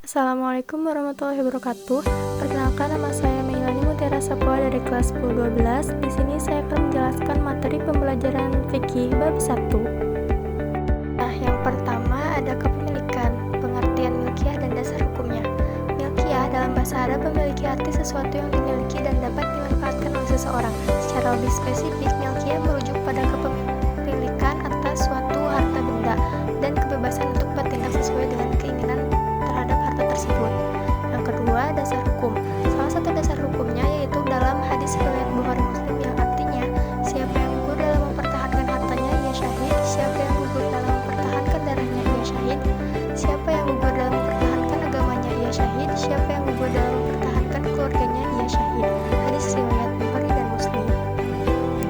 Assalamualaikum warahmatullahi wabarakatuh. Perkenalkan, nama saya Meilani Mutiara Sapua dari kelas 10-12. Di sini saya akan menjelaskan materi pembelajaran fikih bab 1. Nah, yang pertama ada kepemilikan, pengertian milkiyah dan dasar hukumnya. Milkiyah dalam bahasa Arab memiliki arti sesuatu yang dimiliki dan dapat dimanfaatkan oleh seseorang. Secara lebih spesifik, milkiyah merujuk pada kepemilikan atas suatu harta benda dan kebebasan untuk bertindak sesuai dengan keinginan terhadap harta tersebut. Yang kedua, dasar hukum. Salah satu dasar hukumnya yaitu dalam hadis riwayat Bukhari Muslim yang artinya, siapa yang gugur dalam mempertahankan hartanya ia syahid, siapa yang gugur dalam mempertahankan darahnya ia syahid, siapa yang gugur dalam mempertahankan agamanya ia syahid, siapa yang gugur dalam mempertahankan keluarganya ia syahid. Hadis riwayat Bukhari dan Muslim.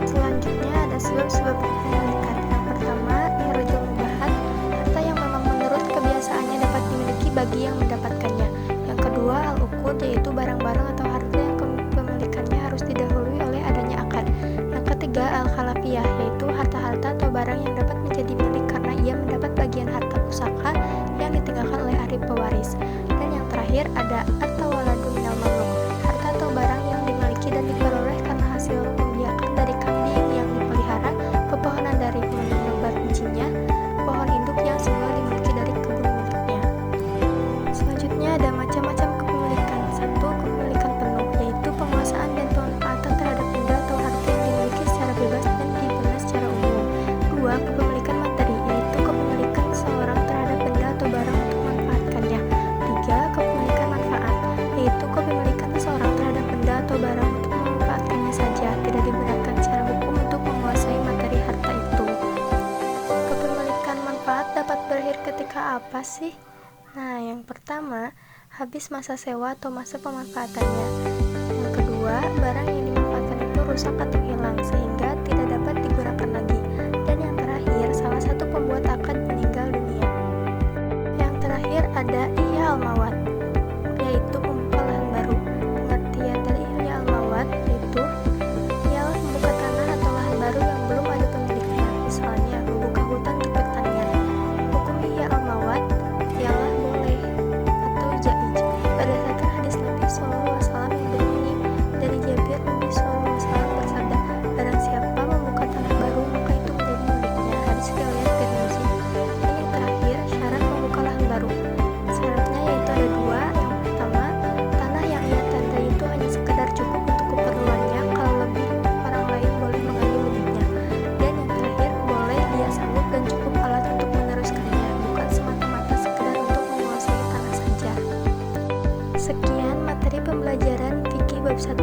Selanjutnya ada sebab-sebab kepemilikan. Yang pertama, ihrajul mubahat, harta yang memang menurut kebiasaannya dapat dimiliki bagi yang mendapatkannya. Yang kedua, al-uqud, yaitu barang-barang atau harta yang kepemilikannya harus didahului oleh adanya akad. Yang ketiga, al-khalafiyah, yaitu harta-harta atau barang yang dapat menjadi milik karena ia mendapat bagian harta pusaka yang ditinggalkan oleh ahli pewaris. Dan yang terakhir ada at-tawaladu minal mamluk, harta atau barang yang dimiliki dan diperoleh karena hasil pembiakan dari kambing yang dipelihara, pepohonan dari menebar bijinya, pohon induk yang semula dimiliki dari kebun miliknya. Selanjutnya ada macam-macam kepemilikan. Satu, kepemilikan penuh, yaitu penguasaan dan pemanfaatan terhadap benda atau harta yang dimiliki secara bebas dan dibina secara umum. Dua, kepemilikan materi, yaitu kepemilikan seseorang terhadap benda atau barang untuk memanfaatkannya. Tiga, kepemilikan manfaat, yaitu kepemilikan seseorang terhadap benda atau barang untuk memanfaatkannya saja, tidak dibenarkan secara hukum untuk menguasai materi harta itu. Kepemilikan manfaat dapat berakhir ketika apa sih? Nah, yang pertama, habis masa sewa atau masa pemanfaatannya. Yang kedua, barang yang dimanfaatkan itu rusak atau hilang sehingga tidak dapat digunakan lagi. Dan yang terakhir, salah satu pembuat akad meninggal dunia. Yang terakhir ada ihya al-mawat, yaitu membuka lahan baru. Pengertian dari ihya al-mawat yaitu ialah membuka tanah atau lahan baru yang belum ada pemiliknya, misalnya membuka hutan untuk pertanian. Hukum ihya al-mawat ialah boleh atau jaiz berdasarkan hadis Nabi SAW yang berbunyi dari Jabir, Nabi SAW bersabda, barang siapa membuka tanah baru maka itu menjadi miliknya. Hadis riwayat Tirmizi. Dan yang terakhir, syarat membuka lahan baru. Syaratnya yaitu ada dua. Yang pertama, tanah yang ia tandai itu hanya sekedar cukup untuk keperluannya, kalau lebih orang lain boleh mengambil lebihnya. Dan yang terakhir, boleh dia sanggup dan cukup alat untuk meneruskannya, bukan semata-mata sekedar untuk menguasai tanah saja. Sekian materi pembelajaran fikih bab 1